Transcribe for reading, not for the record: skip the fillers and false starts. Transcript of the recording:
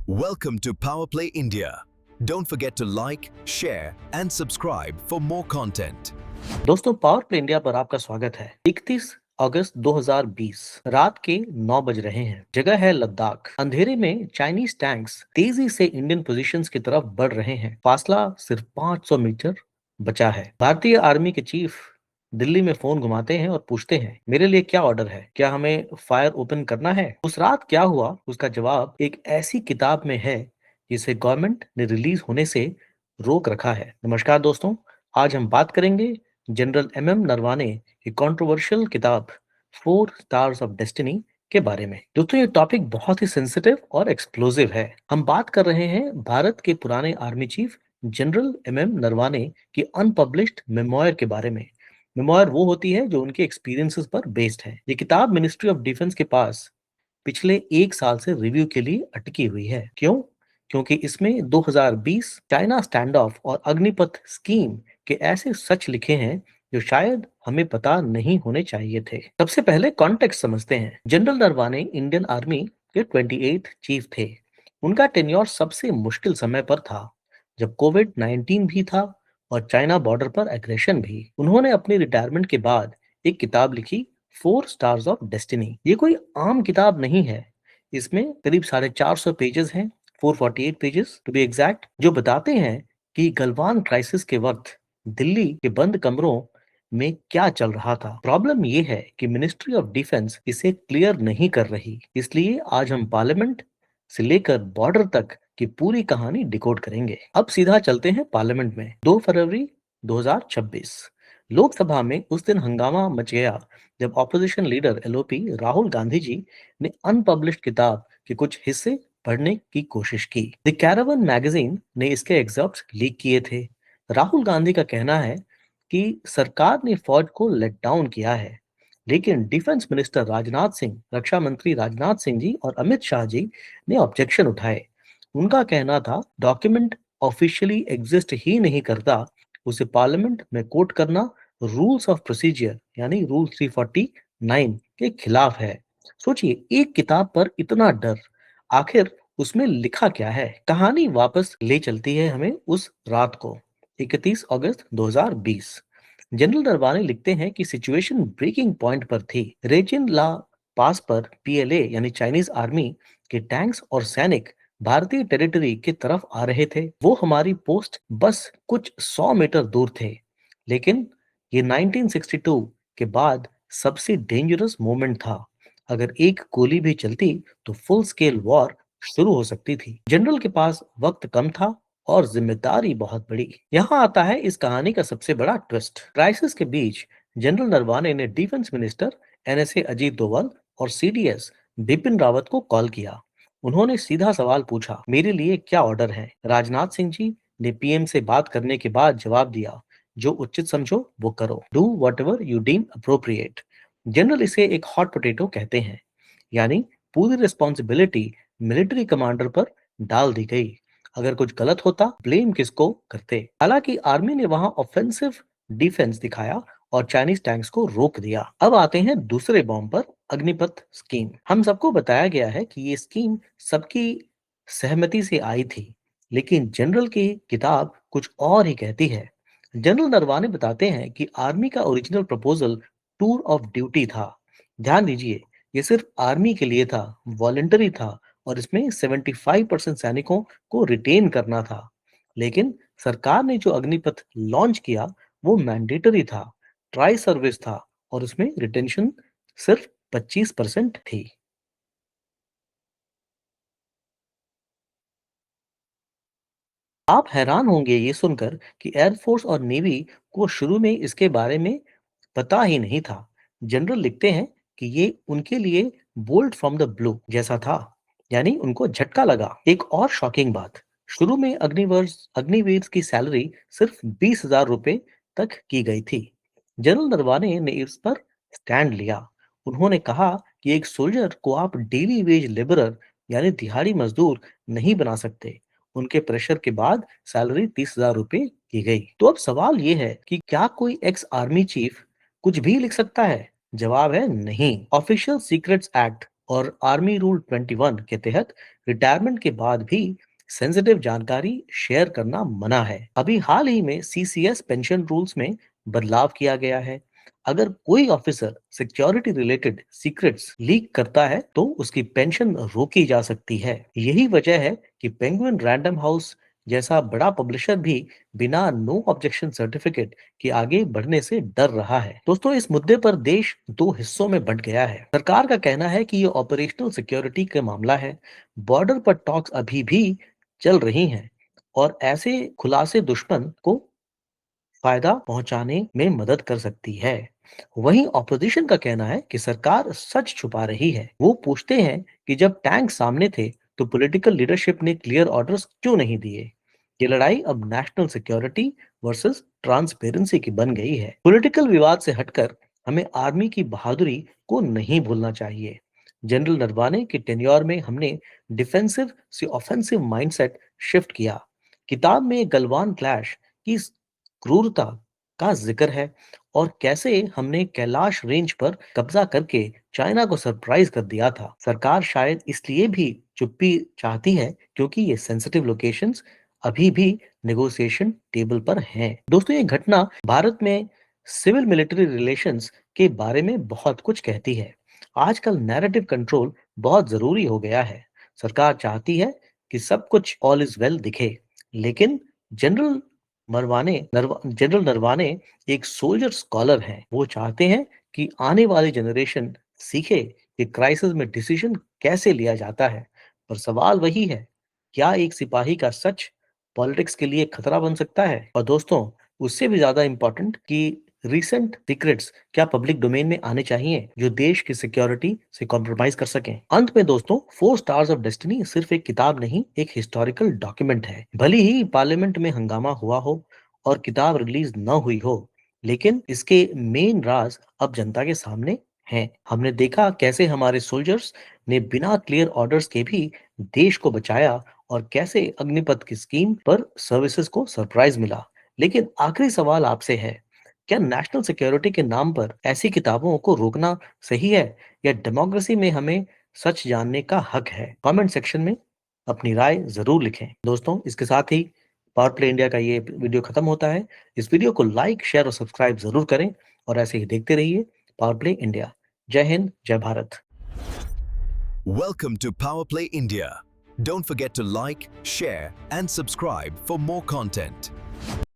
Welcome to Power Play India. Don't forget to like, share and subscribe for more content. दोस्तों, power play India पर आपका स्वागत है। 31 अगस्त 2020 रात के 9 बज रहे हैं। जगह है लद्दाख। अंधेरे में चाइनीज टैंक्स तेजी से इंडियन पोजीशंस की तरफ बढ़ रहे हैं। फासला सिर्फ 500 मीटर बचा है। भारतीय आर्मी के चीफ दिल्ली में फोन घुमाते हैं और पूछते हैं, मेरे लिए क्या ऑर्डर है? क्या हमें फायर ओपन करना है? उस रात क्या हुआ, उसका जवाब एक ऐसी किताब में है जिसे गवर्नमेंट ने रिलीज होने से रोक रखा है। नमस्कार दोस्तों, आज हम बात करेंगे जनरल एम नरवाने की कंट्रोवर्शियल किताब 4 स्टार्स ऑफ डेस्टिनी के बारे में। दोस्तों, ये टॉपिक बहुत ही सेंसिटिव और एक्सप्लोसिव है। हम बात कर रहे हैं भारत के पुराने army chief general M Naravane की अनपब्लिश्ड मेमोयर के बारे में। मेमोयर वो होती है जो उनके एक्सपीरियंसेस पर बेस्ड है। ये किताब मिनिस्ट्री ऑफ डिफेंस के पास पिछले 1 साल से रिव्यू के लिए अटकी हुई है। क्यों? क्योंकि इसमें 2020 चाइना स्टैंड ऑफ और अग्निपथ स्कीम के ऐसे सच लिखे हैं जो शायद हमें पता नहीं होने चाहिए थे। सबसे पहले कॉन्टेक्स्ट समझते हैं। जनरल नरवाने इंडियन आर्मी के 28th चीफ थे। उनका टेन्योर सबसे मुश्किल समय पर था, जब कोविड-19 भी था और चाइना बॉर्डर पर एग्रेशन भी। उन्होंने अपनी रिटायरमेंट के बाद एक किताब लिखी, 4 स्टार्स ऑफ डेस्टिनी। ये कोई आम किताब नहीं है। इसमें करीब 450 पेजेस हैं, 448 पेजेस टू बी एग्जैक्ट, जो बताते हैं कि गलवान क्राइसिस के वक्त दिल्ली के बंद कमरों में क्या चल रहा था। प्रॉब्लम ये है कि मिनिस्ट्री ऑफ डिफेंस इसे क्लियर नहीं कर रही। इसलिए आज हम पार्लियामेंट से लेकर बॉर्डर तक की पूरी कहानी डिकोड करेंगे। अब सीधा चलते हैं पार्लियामेंट में। 2 फरवरी 2026 लोकसभा में उस दिन हंगामा मच गया जब opposition leader LoP Rahul Gandhi ji ने अनपब्लिश्ड किताब के कुछ हिस्से पढ़ने की कोशिश की। द कैरावन मैगजीन ने इसके एग्जर्प्ट्स लीक किए थे। राहुल गांधी का कहना है कि सरकार ने फौज को लेट डाउन किया है, लेकिन डिफेंस मिनिस्टर राजनाथ सिंह, रक्षा मंत्री राजनाथ सिंह जी और अमित शाह जी ने ऑब्जेक्शन उठाए। उनका कहना था, डॉक्यूमेंट ऑफिशियली एग्जिस्ट ही नहीं करता, उसे पार्लियामेंट में कोट करना रूल्स ऑफ प्रोसीजर यानी रूल 349 के खिलाफ है। सोचिए, एक किताब पर इतना डर, आखिर उसमें लिखा क्या है? कहानी वापस ले चलती है हमें उस रात को, 31 अगस्त 2020। जनरल नरवाने लिखते हैं कि सिचुएशन ब्रेकिंग पॉइंट पर थी। रेजिन ला पास पर पीएलए यानी चाइनीज आर्मी के टैंक्स और सैनिक भारतीय टेरिटरी की तरफ आ रहे थे। वो हमारी पोस्ट बस कुछ 100 मीटर दूर थे। लेकिन ये 1962 के बाद सबसे डेंजरस मोमेंट था। अगर एक गोली भी चलती तो फुल स्केल वॉर शुरू हो सकती थी। जनरल के पास वक्त कम था और जिम्मेदारी बहुत बड़ी। यहाँ आता है इस कहानी का सबसे बड़ा ट्विस्ट। क्राइसिस के बीच जनरल नरवाने ने defence minister NSA Ajit Doval और सीडीएस बिपिन रावत को कॉल किया। उन्होंने सीधा सवाल पूछा, मेरे लिए क्या ऑर्डर है? राजनाथ सिंह जी ने पीएम से बात करने के बाद जवाब दिया, जो उचित समझो वो करो, do whatever you deem appropriate. General इसे एक हॉट पोटैटो कहते हैं, यानी पूरी रिस्पॉन्सिबिलिटी मिलिट्री कमांडर पर डाल दी गई। अगर कुछ गलत होता, ब्लेम किसको करते? हालांकि आर्मी ने वहां ऑफेंसिव डिफेंस दिखाया और चाइनीज टैंक्स को रोक दिया। अब आते हैं दूसरे बॉम्ब पर, अग्निपथ स्कीम। हम सबको बताया गया है कि ये स्कीम सबकी सहमति से आई थी, लेकिन जनरल की किताब कुछ और ही कहती है। जनरल नरवाने बताते हैं कि आर्मी का original proposal tour of duty था। ध्यान दीजिए, ये सिर्फ आर्मी के लिए था, वॉलंटरी था और इसमें 75% सैनिकों को रिटेन करना था। लेकिन सरकार ने जो अग्निपथ लॉन्च किया वो मैंडेटरी था, ट्राई सर्विस था और उसमें रिटेंशन सिर्फ 25% थी। आप हैरान होंगे ये सुनकर कि एयरफोर्स और नेवी को शुरू में इसके बारे में पता ही नहीं था। जनरल लिखते हैं कि ये उनके लिए बोल्ट फ्रॉम द ब्लू जैसा था, यानी उनको झटका लगा। एक और शॉकिंग बात, शुरू में अग्निवीर की सैलरी सिर्फ 20,000 रुपए तक की गई थी। जनरल नरवाने ने इस पर स्टैंड लिया। उन्होंने कहा कि एक सोल्जर को आप डेली वेज लेबरर यानी दिहाड़ी मजदूर नहीं बना सकते। उनके प्रेशर के बाद सैलरी 30,000 रुपए की गई। तो अब सवाल ये है कि क्या कोई एक्स आर्मी चीफ कुछ भी लिख सकता है? जवाब है नहीं। ऑफिशियल सीक्रेट्स एक्ट और आर्मी रूल 21 के तहत रिटायरमेंट के बाद भी सेंसिटिव जानकारी शेयर करना मना है। अभी हाल ही में सीसीएस पेंशन रूल्स में बदलाव किया गया है। अगर कोई officer security related secrets leak करता है तो उसकी पेंशन रोकी जा सकती है। यही वजह है कि पेंगुइन रैंडम हाउस जैसा बड़ा पब्लिशर भी बिना नो ऑब्जेक्शन सर्टिफिकेट के आगे बढ़ने से डर रहा है। दोस्तों, इस मुद्दे पर देश दो हिस्सों में बंट गया है। सरकार का कहना है कि ये ऑपरेशनल सिक्योरिटी का मामला है, बॉर्डर पर टॉक्स अभी भी चल रही हैं और ऐसे खुलासे दुश्मन को फायदा पहुंचाने में मदद कर सकती है। वहीं ऑपोजिशन का कहना है कि सरकार सच छुपा रही है। वो पूछते हैं कि जब टैंक सामने थे तो पॉलिटिकल लीडरशिप ने क्लियर ऑर्डर्स क्यों नहीं दिए। ये लड़ाई अब नेशनल सिक्योरिटी वर्सेस ट्रांसपेरेंसी की बन गई है। पॉलिटिकल विवाद से हटकर हमें आर्मी की बहादुरी को नहीं भूलना चाहिए। जनरल नरवाने के टेन्योर में हमने डिफेंसिव से ऑफेंसिव माइंडसेट शिफ्ट किया। किताब में गलवान क्लैश की क्रूरता का जिक्र है और कैसे हमने कैलाश रेंज पर कब्जा करके चाइना को सरप्राइज कर दिया था। सरकार शायद इसलिए भी चुप्पी चाहती है क्योंकि ये सेंसिटिव लोकेशंस अभी भी नेगोशिएशन टेबल पर हैं। दोस्तों, ये घटना भारत में सिविल मिलिट्री रिलेशंस के बारे में बहुत कुछ कहती है। आजकल नैरेटिव कंट्रोल बहुत जरूरी हो गया है। सरकार चाहती है कि सब कुछ ऑल इज वेल दिखे, लेकिन जनरल जनरल नरवाने एक सोल्जर स्कॉलर हैं। वो चाहते हैं कि आने वाली जनरेशन सीखे कि क्राइसिस में डिसीजन कैसे लिया जाता है। पर सवाल वही है, क्या एक सिपाही का सच पॉलिटिक्स के लिए खतरा बन सकता है? और दोस्तों, उससे भी ज्यादा इंपॉर्टेंट कि रीसेंट सीक्रेट्स क्या पब्लिक डोमेन में आने चाहिए जो देश की सिक्योरिटी से कॉम्प्रोमाइज कर सकें। अंत में दोस्तों, 4 स्टार्स ऑफ डेस्टिनी सिर्फ एक किताब नहीं, एक हिस्टोरिकल डॉक्यूमेंट है। भले ही पार्लियामेंट में हंगामा हुआ हो और किताब रिलीज न हुई हो, लेकिन इसके मेन राज अब जनता के सामने हैं। हमने देखा कैसे हमारे सोल्जर्स ने बिना क्लियर ऑर्डर्स के भी देश को बचाया और कैसे अग्निपथ की स्कीम पर सर्विसेज को सरप्राइज मिला। लेकिन आखिरी सवाल आपसे है, क्या नेशनल सिक्योरिटी के नाम पर ऐसी किताबों को रोकना सही है या डेमोक्रेसी में हमें सच जानने का हक है? कमेंट सेक्शन में अपनी राय जरूर लिखें। दोस्तों, इसके साथ ही पावर प्ले इंडिया का ये वीडियो खत्म होता है। इस वीडियो को लाइक, शेयर और सब्सक्राइब जरूर करें और ऐसे ही देखते रहिए पावर प्ले इंडिया। जय हिंद, जय Bharat. Welcome to Power Play India. Don't forget to like, share, and subscribe for more content.